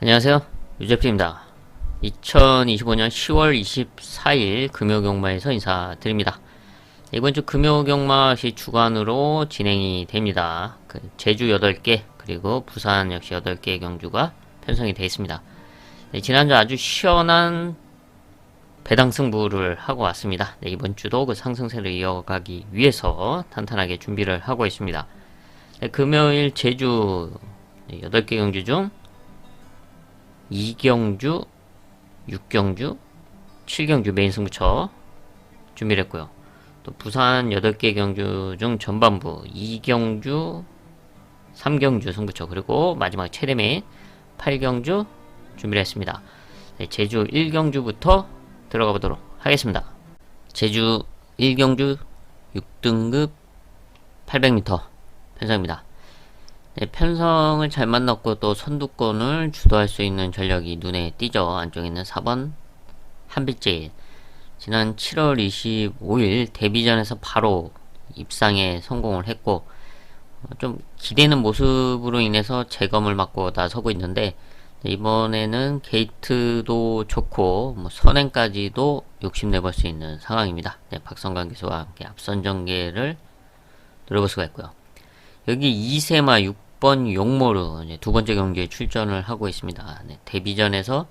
안녕하세요. 유재필입니다. 2025년 10월 24일 금요경마에서 인사드립니다. 이번 주 금요경마시 주간으로 진행이 됩니다. 제주 8개 그리고 부산 역시 8개 경주가 편성이 되어 있습니다. 지난주 아주 시원한 배당 승부를 하고 왔습니다. 이번 주도 그 상승세를 이어가기 위해서 탄탄하게 준비를 하고 있습니다. 금요일 제주 8개 경주 중 2경주, 6경주, 7경주 메인 승부처 준비를 했고요. 또 부산 8개 경주 중 전반부 2경주, 3경주 승부처 그리고 마지막 최대 메인 8경주 준비를 했습니다. 제주 1경주부터 들어가 보도록 하겠습니다. 제주 1경주 6등급 800m 편성입니다. 편성을 잘 만났고 또 선두권을 주도할 수 있는 전력이 눈에 띄죠. 안쪽에 있는 4번 한빛제일. 지난 7월 25일 데뷔전에서 바로 입상에 성공을 했고 좀 기대는 모습으로 인해서 재검을 맞고 나서고 있는데 이번에는 게이트도 좋고 선행까지도 욕심내볼 수 있는 상황입니다. 박성관 기수와 함께 앞선 전개를 노려볼 수가 있고요. 여기 2세마 6번 용모르 두 번째 경기에 출전을 하고 있습니다. 데뷔전에서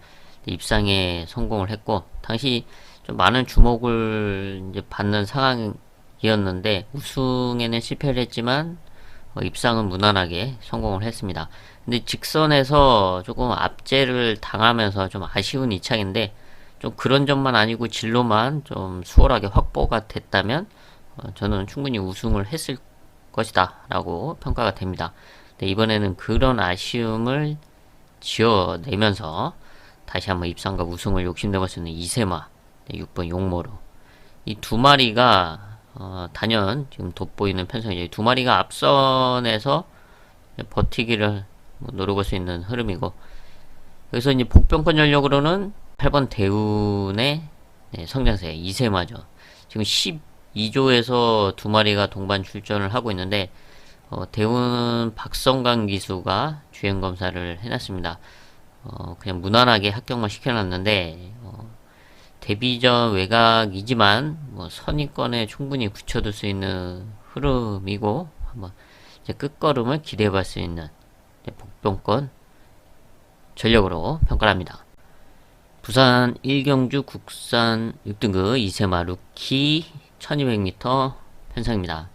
입상에 성공을 했고 당시 좀 많은 주목을 이제 받는 상황이었는데 우승에는 실패를 했지만 입상은 무난하게 성공을 했습니다. 근데 직선에서 조금 압제를 당하면서 좀 아쉬운 이창인데 좀 그런 점만 아니고 진로만 좀 수월하게 확보가 됐다면 저는 충분히 우승을 했을 것이다 라고 평가가 됩니다. 이번에는 그런 아쉬움을 지어내면서 다시 한번 입상과 우승을 욕심내볼 수 있는 이세마 6번 용모로 이 두 마리가 단연 지금 돋보이는 편성이죠. 두 마리가 앞선에서 버티기를 노려볼 수 있는 흐름이고 여기서 이제 복병권 전력으로는 8번 대운의 성장세 이세마죠. 지금 12조에서 두 마리가 동반 출전을 하고 있는데 대운 박성강 기수가 주행검사를 해놨습니다. 그냥 무난하게 합격만 시켜놨는데 데뷔전 외곽이지만 선입권에 충분히 붙여둘 수 있는 흐름이고 한번 이제 끝걸음을 기대해볼 수 있는 복병권 전력으로 평가를 합니다. 부산 1경주 국산 6등급 이세마 루키 1200m 편성입니다.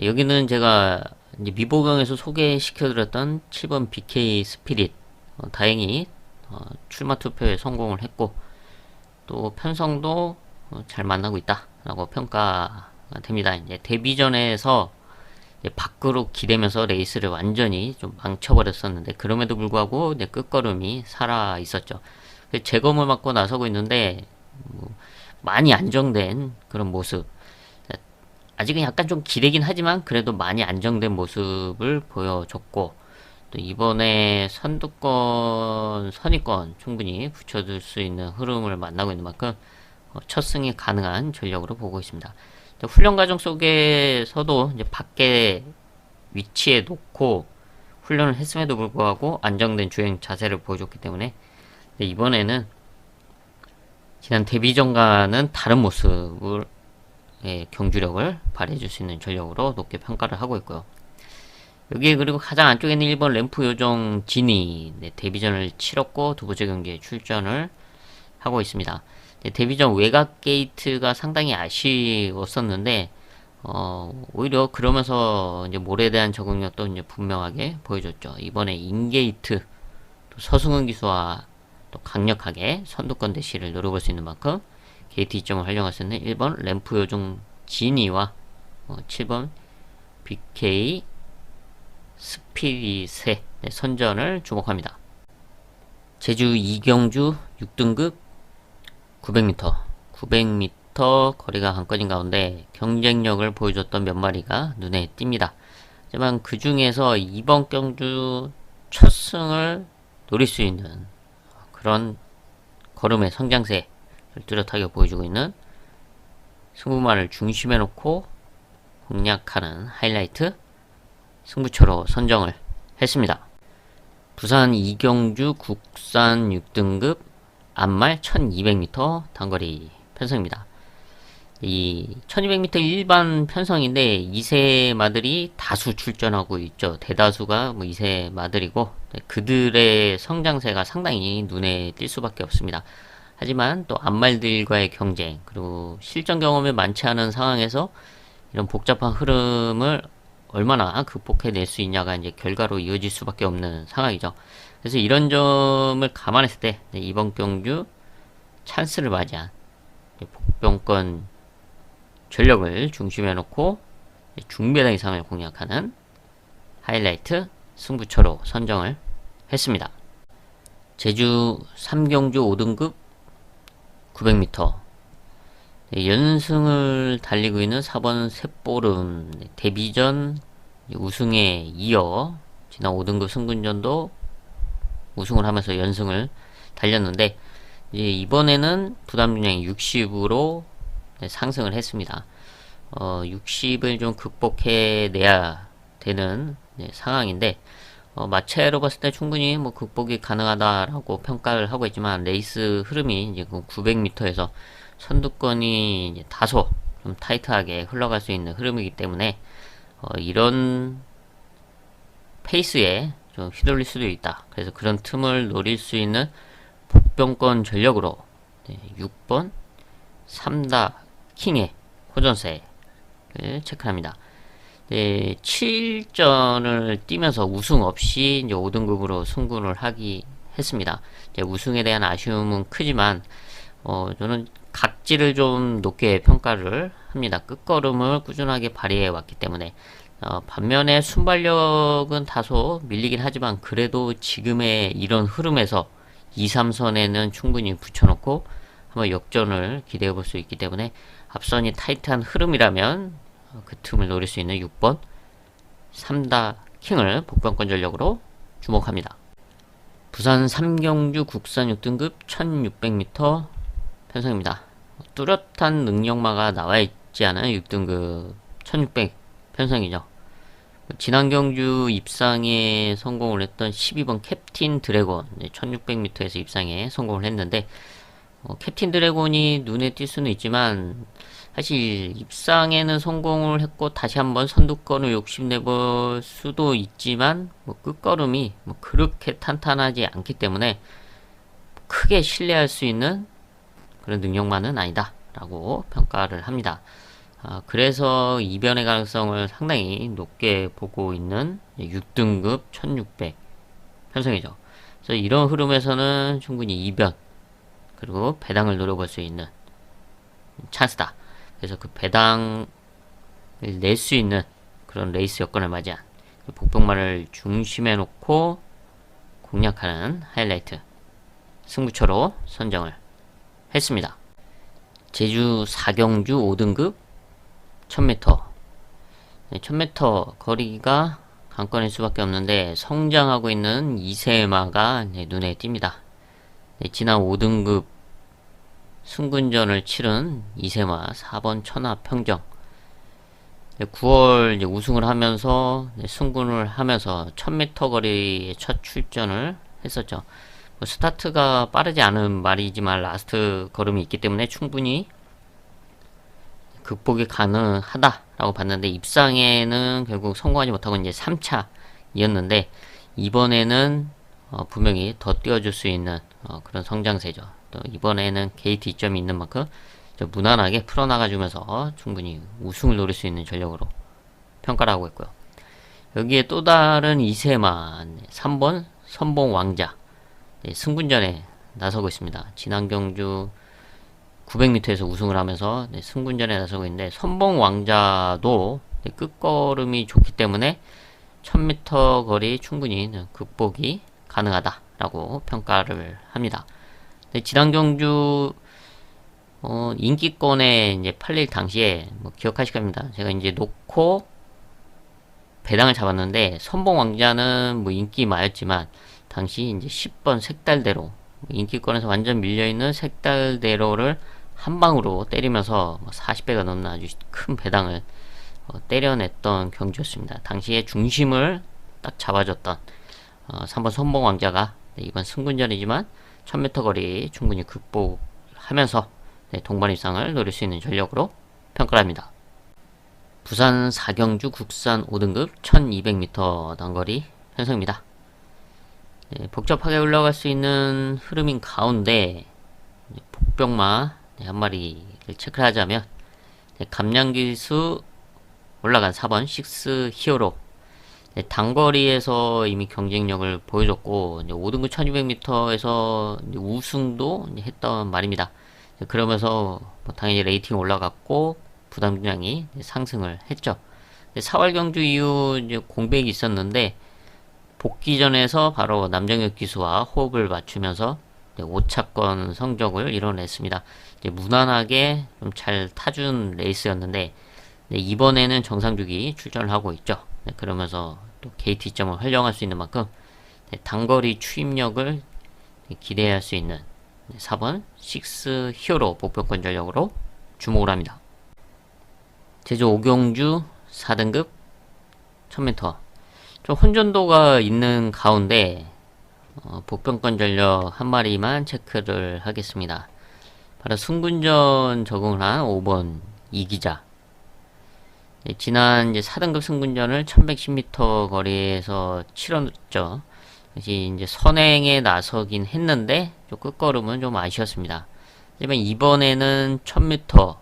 여기는 제가 이제 미보경에서 소개시켜드렸던 7번 BK 스피릿 다행히 출마 투표에 성공을 했고 또 편성도 잘 만나고 있다 라고 평가가 됩니다. 이제 데뷔전에서 이제 밖으로 기대면서 레이스를 완전히 좀 망쳐버렸었는데 그럼에도 불구하고 이제 끝걸음이 살아 있었죠. 재검을 맞고 나서고 있는데 많이 안정된 그런 모습, 아직은 약간 좀 기대긴 하지만 그래도 많이 안정된 모습을 보여줬고 또 이번에 선두권 선의권 충분히 붙여둘 수 있는 흐름을 만나고 있는 만큼 첫 승이 가능한 전력으로 보고 있습니다. 훈련 과정 속에서도 이제 밖에 위치에 놓고 훈련을 했음에도 불구하고 안정된 주행 자세를 보여줬기 때문에 이번에는 지난 데뷔전과는 다른 모습을 경주력을 발휘해줄 수 있는 전력으로 높게 평가를 하고 있고요. 여기에 그리고 가장 안쪽에 있는 1번 램프 요정 진이 데뷔전을 치렀고 두 번째 경기에 출전을 하고 있습니다. 데뷔전 외곽 게이트가 상당히 아쉬웠었는데 오히려 그러면서 이제 몰에 대한 적응력도 이제 분명하게 보여줬죠. 이번에 인게이트 또 서승은 기수와 또 강력하게 선두권 대시를 노려볼 수 있는 만큼 게이트 이점을 활용할 수 있는 1번 램프 요정 지니와 7번 BK 스피릿의 선전을 주목합니다. 제주 2경주 6등급 900m 거리가 관건인 가운데 경쟁력을 보여줬던 몇 마리가 눈에 띕니다. 하지만 그 중에서 이번 경주 첫 승을 노릴 수 있는 그런 걸음의 성장세를 뚜렷하게 보여주고 있는 승부마를 중심에 놓고 공략하는 하이라이트 승부처로 선정을 했습니다. 부산 이경주 국산 6등급 앞말 1200m 단거리 편성입니다. 이 1200m 일반 편성인데 2세마들이 다수 출전하고 있죠. 대다수가 뭐 2세마들이고 그들의 성장세가 상당히 눈에 띌 수밖에 없습니다. 하지만 또 앞말들과의 경쟁 그리고 실전 경험이 많지 않은 상황에서 이런 복잡한 흐름을 얼마나 극복해낼 수 있냐가 이제 결과로 이어질 수밖에 없는 상황이죠. 그래서 이런 점을 감안했을 때 이번 경주 찬스를 맞이한 복병권 전력을 중심에 놓고 중배당 이상을 공략하는 하이라이트 승부처로 선정을 했습니다. 제주 3경주 5등급 900m 연승을 달리고 있는 4번 셋보름 데뷔전 우승에 이어 지난 5등급 승군전도 우승을 하면서 연승을 달렸는데 이번에는 부담중량이 60으로 상승을 했습니다. 60을 좀 극복해내야 되는 상황인데 마체로 봤을 때 충분히 뭐 극복이 가능하다라고 평가를 하고 있지만 레이스 흐름이 이제 900m에서 선두권이 이제 다소 좀 타이트하게 흘러갈 수 있는 흐름이기 때문에 이런 페이스에 좀 휘둘릴 수도 있다. 그래서 그런 틈을 노릴 수 있는 복병권 전력으로 6번 3다 킹의 호전세를 체크합니다. 7전을 뛰면서 우승 없이 이제 5등급으로 승군을 하기 했습니다. 우승에 대한 아쉬움은 크지만 저는 각지를 좀 높게 평가를 합니다. 끝걸음을 꾸준하게 발휘해 왔기 때문에 반면에 순발력은 다소 밀리긴 하지만 그래도 지금의 이런 흐름에서 2, 3선에는 충분히 붙여놓고 한번 역전을 기대해 볼 수 있기 때문에 앞선이 타이트한 흐름이라면 그 틈을 노릴 수 있는 6번 3다 킹을 복병권 전력으로 주목합니다. 부산 3경주 국산 6등급 1600m 편성입니다. 뚜렷한 능력마가 나와 있지 않은 6등급 1600 편성이죠. 지난 경주 입상에 성공을 했던 12번 캡틴 드래곤 1600m에서 입상에 성공을 했는데 캡틴 드래곤이 눈에 띌 수는 있지만 사실 입상에는 성공을 했고 다시 한번 선두권을 욕심내볼 수도 있지만 끝걸음이 그렇게 탄탄하지 않기 때문에 크게 신뢰할 수 있는 그런 능력만은 아니다 라고 평가를 합니다. 그래서 이변의 가능성을 상당히 높게 보고 있는 6등급 1600 편성이죠. 그래서 이런 흐름에서는 충분히 이변 그리고 배당을 노려볼 수 있는 찬스다. 그래서 그 배당을 낼 수 있는 그런 레이스 여건을 맞이한 복병만을 중심에 놓고 공략하는 하이라이트 승부처로 선정을 했습니다. 제주 4경주 5등급 1000m 1000m 거리가 관건일 수밖에 없는데 성장하고 있는 이세마가 눈에 띕니다. 지난 5등급 승군전을 치른 이세마 4번 천하평정 9월 우승을 하면서 승군을 하면서 1000m 거리의 첫 출전을 했었죠. 스타트가 빠르지 않은 말이지만 라스트 걸음이 있기 때문에 충분히 극복이 가능하다라고 봤는데 입상에는 결국 성공하지 못하고 이제 3차이었는데 이번에는 분명히 더 뛰어줄 수 있는 그런 성장세죠. 또 이번에는 게이트 이점이 있는 만큼 무난하게 풀어나가주면서 충분히 우승을 노릴 수 있는 전력으로 평가를 하고 있고요. 여기에 또 다른 이세마 3번 선봉왕자 승군전에 나서고 있습니다. 지난 경주 900m에서 우승을 하면서 승군전에 나서고 있는데 선봉왕자도 끝걸음이 좋기 때문에 1000m 거리 충분히 극복이 가능하다라고 평가를 합니다. 지난 경주 인기권에 이제 팔릴 당시에 기억하실 겁니다. 제가 이제 놓고 배당을 잡았는데 선봉왕자는 인기마였지만 당시 이제 10번 색달대로 인기권에서 완전 밀려있는 색달대로를 한 방으로 때리면서 40배가 넘는 아주 큰 배당을 때려냈던 경주였습니다. 당시에 중심을 딱 잡아줬던 3번 선봉왕자가 이번 승군전이지만 1000m 거리 충분히 극복하면서 동반 입상을 노릴 수 있는 전력으로 평가를 합니다. 부산 4경주 국산 5등급 1200m 단거리 편성입니다. 복잡하게 올라갈 수 있는 흐름인 가운데 복병마 한 마리를 체크를 하자면 감량기수 올라간 4번 식스 히어로 단거리에서 이미 경쟁력을 보여줬고 5등급 1200m에서 우승도 했던 말입니다. 그러면서 당연히 레이팅 올라갔고 부담 분량이 상승을 했죠. 4월 경주 이후 이제 공백이 있었는데 복귀전에서 바로 남정혁 기수와 호흡을 맞추면서 5차권 성적을 이뤄냈습니다. 무난하게 좀 잘 타준 레이스였는데 이번에는 정상주기 출전을 하고 있죠. 그러면서 또 KT점을 활용할 수 있는 만큼 단거리 추임력을 기대할 수 있는 4번 식스 히어로 복병권 전력으로 주목을 합니다. 제주 5경주 4등급 1000m 좀 혼전도가 있는 가운데 복병권 전력 한 마리만 체크를 하겠습니다. 바로 승군전 적응을 한 5번 이기자. 지난 이제 4등급 승군전을 1110m 거리에서 치렀죠. 이제 선행에 나서긴 했는데 좀 끝걸음은 좀 아쉬웠습니다. 하지만 이번에는 1000m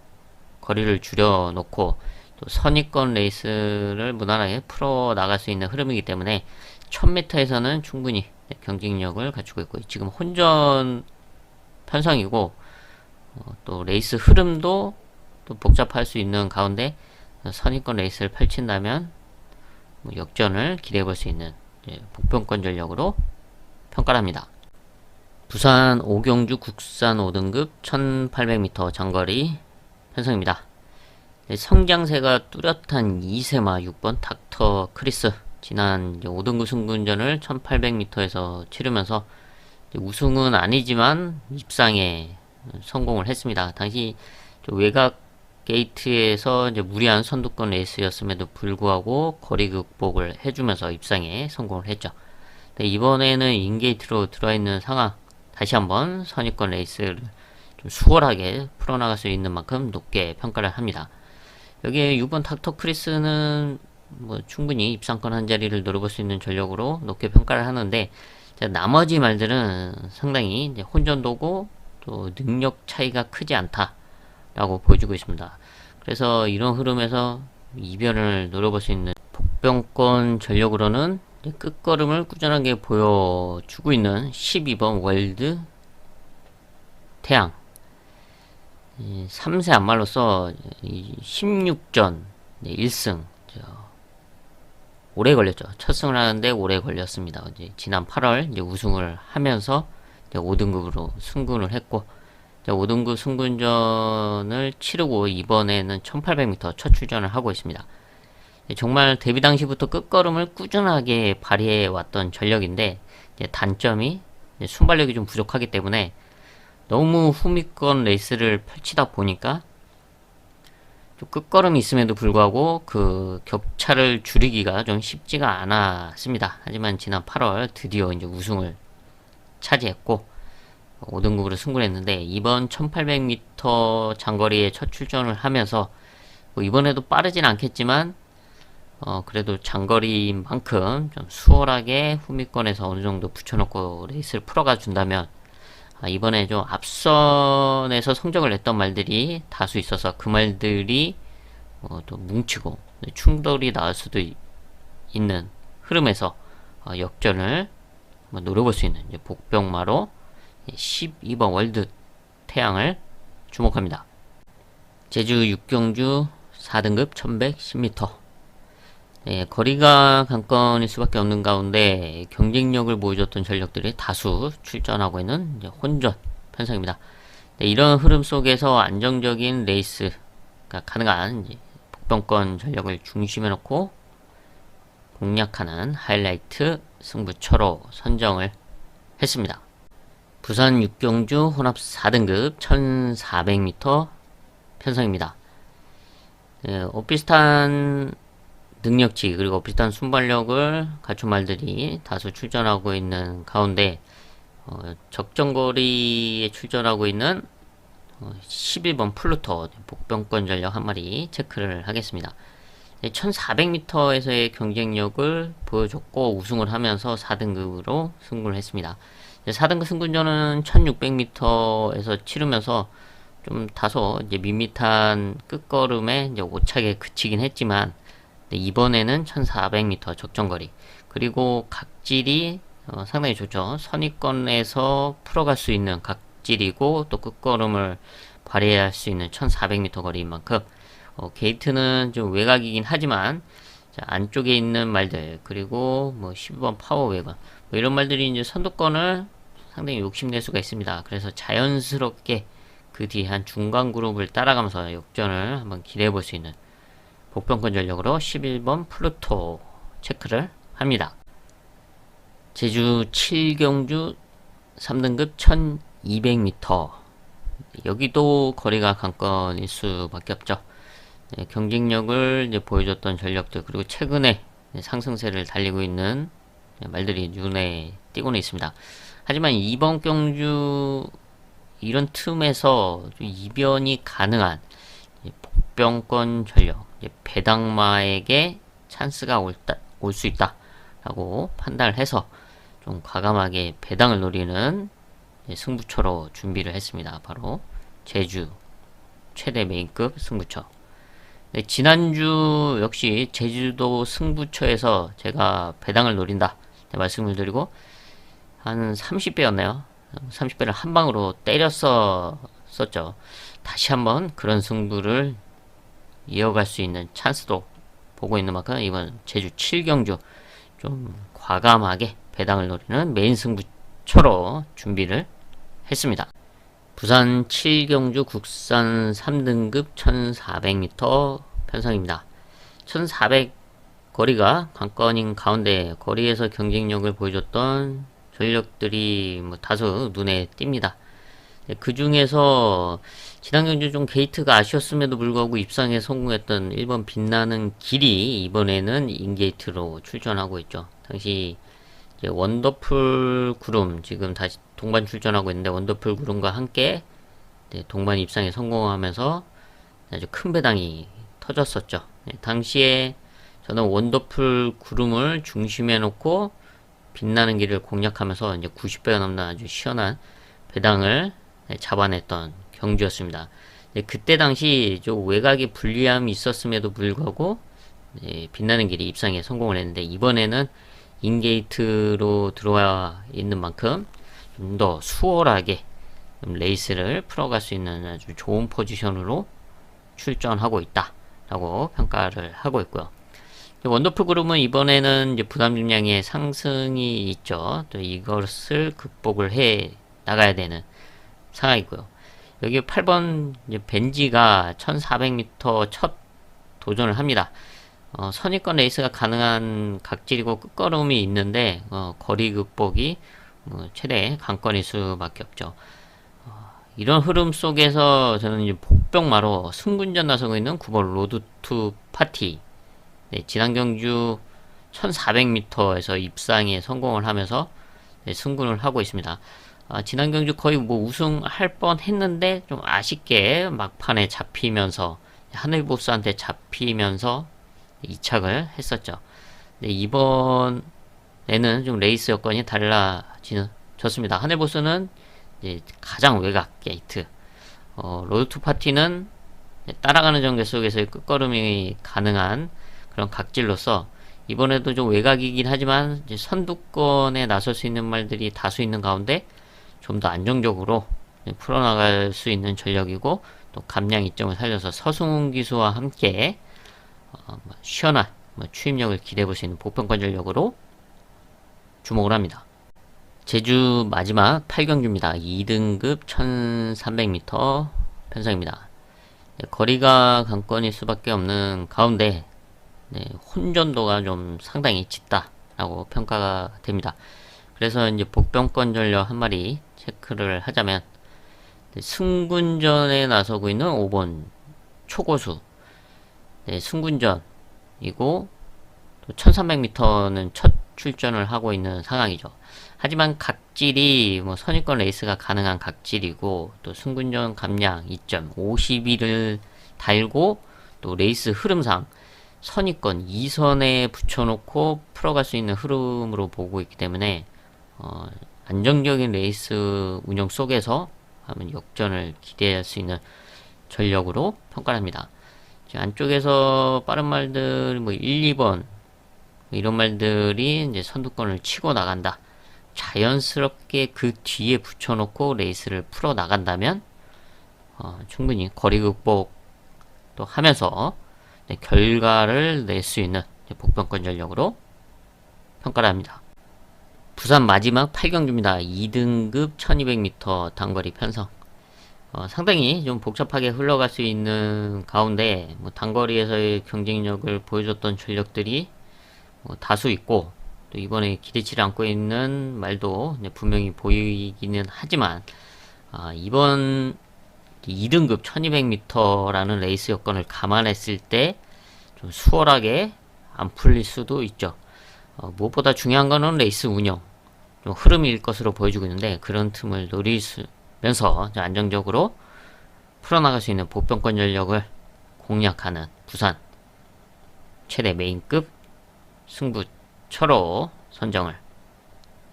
거리를 줄여놓고 또 선입권 레이스를 무난하게 풀어 나갈 수 있는 흐름이기 때문에 1000m에서는 충분히 경쟁력을 갖추고 있고 지금 혼전 편성이고 또 레이스 흐름도 또 복잡할 수 있는 가운데 선입권 레이스를 펼친다면 역전을 기대해 볼 수 있는 복병권 전력으로 평가를 합니다. 부산 5경주 국산 5등급 1800m 장거리 편성입니다. 성장세가 뚜렷한 2세마 6번 닥터 크리스 지난 5등급 승군전을 1800m에서 치르면서 우승은 아니지만 입상에 성공을 했습니다. 당시 외곽 게이트에서 이제 무리한 선두권 레이스였음에도 불구하고 거리 극복을 해주면서 입상에 성공을 했죠. 이번에는 인게이트로 들어와 있는 상황 다시 한번 선입권 레이스를 좀 수월하게 풀어나갈 수 있는 만큼 높게 평가를 합니다. 여기에 6번 닥터 크리스는 충분히 입상권 한 자리를 노려볼 수 있는 전력으로 높게 평가를 하는데 나머지 말들은 상당히 이제 혼전도고 또 능력 차이가 크지 않다라고 보여주고 있습니다. 그래서 이런 흐름에서 이변을 노려볼 수 있는 복병권 전력으로는 끝걸음을 꾸준하게 보여주고 있는 12번 월드 태양 3세 안말로서 16전 1승 오래 걸렸죠. 첫 승을 하는데 오래 걸렸습니다. 지난 8월 우승을 하면서 5등급으로 승군을 했고 5등급 승군전을 치르고 이번에는 1800m 첫 출전을 하고 있습니다. 정말 데뷔 당시부터 끝걸음을 꾸준하게 발휘해 왔던 전력인데 단점이 순발력이 좀 부족하기 때문에 너무 후미권 레이스를 펼치다 보니까 좀 끝걸음이 있음에도 불구하고 그 격차를 줄이기가 좀 쉽지가 않았습니다. 하지만 지난 8월 드디어 이제 우승을 차지했고 5등급으로 승부를 했는데 이번 1800m 장거리에 첫 출전을 하면서 이번에도 빠르진 않겠지만 그래도 장거리만큼 좀 수월하게 후미권에서 어느정도 붙여놓고 레이스를 풀어가 준다면 이번에 좀 앞선에서 성적을 냈던 말들이 다수 있어서 그 말들이 또 뭉치고 충돌이 나올 수도 있는 흐름에서 역전을 노려볼 수 있는 복병마로 12번 월드 태양을 주목합니다. 제주 6경주 4등급 1110m 거리가 관건일 수밖에 없는 가운데 경쟁력을 보여줬던 전력들이 다수 출전하고 있는 혼전 편성입니다. 이런 흐름 속에서 안정적인 레이스가 가능한 복병권 전력을 중심에 놓고 공략하는 하이라이트 승부처로 선정을 했습니다. 부산 6경주 혼합 4등급 1400m 편성입니다. 비슷한 능력치 그리고 비슷한 순발력을 갖춘 말들이 다수 출전하고 있는 가운데 적정거리에 출전하고 있는 11번 플루토 복병권 전력 한 마리 체크를 하겠습니다. 1400m에서의 경쟁력을 보여줬고 우승을 하면서 4등급으로 승부를 했습니다. 4등급 승군전은 1600m에서 치르면서 좀 다소 이제 밋밋한 끝걸음에 이제 오차게 그치긴 했지만 이번에는 1400m 적정거리 그리고 각질이 상당히 좋죠. 선입권에서 풀어갈 수 있는 각질이고 또 끝걸음을 발휘할 수 있는 1400m 거리인 만큼 게이트는 좀 외곽이긴 하지만 자, 안쪽에 있는 말들 그리고 뭐 12번 파워 외곽 뭐 이런 말들이 이제 선두권을 상당히 욕심낼 수가 있습니다. 그래서 자연스럽게 그 뒤에 한 중간 그룹을 따라가면서 역전을 한번 기대해 볼 수 있는 복병권 전력으로 11번 플루토 체크를 합니다. 제주 7경주 3등급 1200m 여기도 거리가 관건일 수밖에 없죠. 네, 경쟁력을 이제 보여줬던 전력들 그리고 최근에 상승세를 달리고 있는 말들이 눈에 띄고는 있습니다. 하지만 이번 경주 이런 틈에서 이변이 가능한 복병권 전력 배당마에게 찬스가 올 수 있다 라고 판단을 해서 좀 과감하게 배당을 노리는 승부처로 준비를 했습니다. 바로 제주 최대 메인급 승부처. 네, 지난주 역시 제주도 승부처에서 제가 배당을 노린다 말씀을 드리고 한 30배였나요? 30배를 한 방으로 때렸었죠. 다시 한번 그런 승부를 이어갈 수 있는 찬스도 보고 있는 만큼 이번 제주 7경주 좀 과감하게 배당을 노리는 메인 승부처로 준비를 했습니다. 부산 7경주 국산 3등급 1400m 편성입니다. 1400 거리가 관건인 가운데 거리에서 경쟁력을 보여줬던 전력들이 뭐 다소 눈에 띕니다. 그 중에서 지난 경주 좀 게이트가 아쉬웠음에도 불구하고 입상에 성공했던 1번 빛나는 길이 이번에는 인게이트로 출전하고 있죠. 당시 이제 원더풀 구름 지금 다시 동반 출전하고 있는데 원더풀 구름과 함께 동반 입상에 성공하면서 아주 큰 배당이 터졌었죠. 당시에 저는 원더풀 구름을 중심에 놓고 빛나는 길을 공략하면서 이제 90배가 넘는 아주 시원한 배당을 잡아냈던 경주였습니다. 그때 당시 좀 외곽에 불리함이 있었음에도 불구하고 빛나는 길이 입상에 성공을 했는데 이번에는 인게이트로 들어와 있는 만큼 좀 더 수월하게 레이스를 풀어갈 수 있는 아주 좋은 포지션으로 출전하고 있다 라고 평가를 하고 있고요. 원더풀 그룹은 이번에는 이제 부담 중량의 상승이 있죠. 또 이것을 극복을 해 나가야 되는 상황이고요. 여기 8번 벤지가 1400m 첫 도전을 합니다. 선입권 레이스가 가능한 각질이고 끝걸음이 있는데 거리 극복이 최대 관건일 수밖에 없죠. 이런 흐름 속에서 저는 이제 복병마로 승군전 나서고 있는 9번 로드 투 파티 지난 경주 1400m에서 입상에 성공을 하면서 승군을 하고 있습니다. 지난 경주 거의 뭐 우승할 뻔 했는데 좀 아쉽게 막판에 잡히면서 하늘보스한테 잡히면서 이착을 했었죠. 이번에는 좀 레이스 여건이 달라졌습니다. 하늘보스는 이제 가장 외곽 게이트, 로드 투 파티는 따라가는 전개 속에서의 끝걸음이 가능한 그런 각질로서 이번에도 좀 외곽이긴 하지만 이제 선두권에 나설 수 있는 말들이 다수 있는 가운데 좀 더 안정적으로 풀어나갈 수 있는 전력이고 또 감량 이점을 살려서 서승훈 기수와 함께 시원한 추임력을 기대해 볼 수 있는 보편권 전력으로 주목을 합니다. 제주 마지막 8경주입니다. 2등급 1300m 편성입니다. 거리가 관건일 수밖에 없는 가운데 혼전도가 좀 상당히 짙다라고 평가가 됩니다. 그래서 이제 복병권 전력 한 마리 체크를 하자면 승군전에 나서고 있는 5번 초고수 승군전이고 또 1300m는 첫 출전을 하고 있는 상황이죠. 하지만 각질이 뭐 선입권 레이스가 가능한 각질이고 또 승군전 감량 2점 50일을 달고 또 레이스 흐름상 선입권 2선에 붙여놓고 풀어갈 수 있는 흐름으로 보고 있기 때문에 안정적인 레이스 운영 속에서 하면 역전을 기대할 수 있는 전력으로 평가를 합니다. 안쪽에서 빠른 말들 뭐 1, 2번 이런 말들이 이제 선두권을 치고 나간다. 자연스럽게 그 뒤에 붙여놓고 레이스를 풀어 나간다면 충분히 거리 극복도 하면서 결과를 낼 수 있는 복병권 전력으로 평가를 합니다. 부산 마지막 8경주입니다. 2등급 1200m 단거리 편성. 상당히 좀 복잡하게 흘러갈 수 있는 가운데 뭐 단거리에서의 경쟁력을 보여줬던 전력들이 다수 있고 또 이번에 기대치를 안고 있는 말도 분명히 보이기는 하지만 이번 2등급 1200m라는 레이스 여건을 감안했을 때 좀 수월하게 안 풀릴 수도 있죠. 무엇보다 중요한 거는 레이스 운영, 좀 흐름일 것으로 보여주고 있는데 그런 틈을 노리면서 안정적으로 풀어나갈 수 있는 보병권 전력을 공략하는 부산 최대 메인급 승부처로 선정을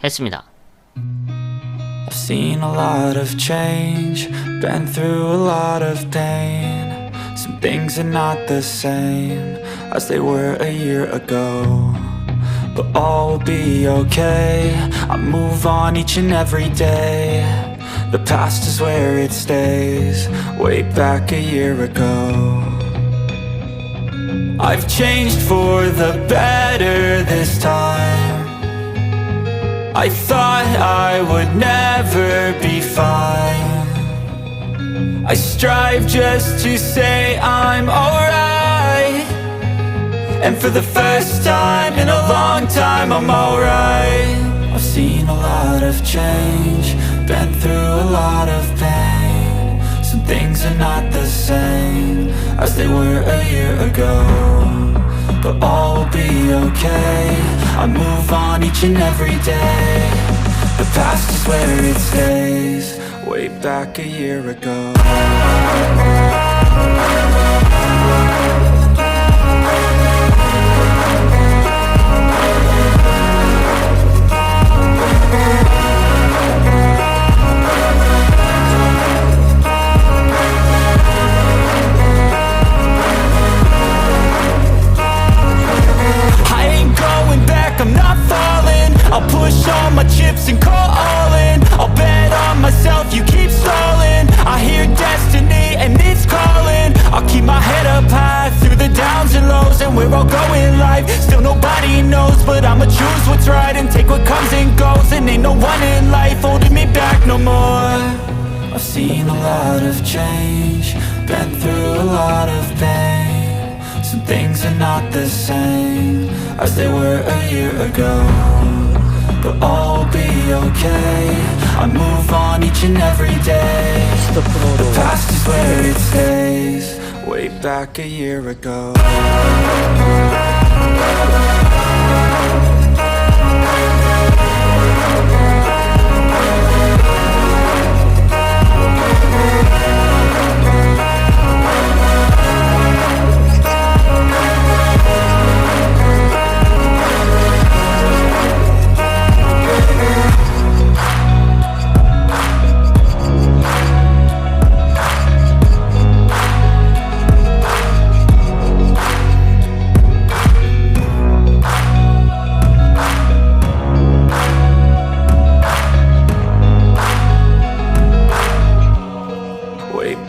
했습니다. I've seen a lot of change, been through a lot of pain. Some things are not the same as they were a year ago. But all will be okay, I move on each and every day. The past is where it stays, way back a year ago. I've changed for the better this time. I thought I would never be fine. I strive just to say I'm alright. And for the first time in a long time I'm alright. I've seen a lot of change, been through a lot of pain. Some things are not the same as they were a year ago. But all will be okay, I move on each and every day. The past is where it stays, way back a year ago. I'll push all my chips and call all in. I'll bet on myself, you keep stalling. I hear destiny and it's calling. I'll keep my head up high through the downs and lows. And we're all going live, still nobody knows. But I'ma choose what's right and take what comes and goes. And ain't no one in life holding me back no more. I've seen a lot of change, been through a lot of pain. Some things are not the same as they were a year ago. But all will be okay, I move on each and every day. The past is where it stays, way back a year ago.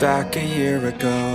Back a year ago.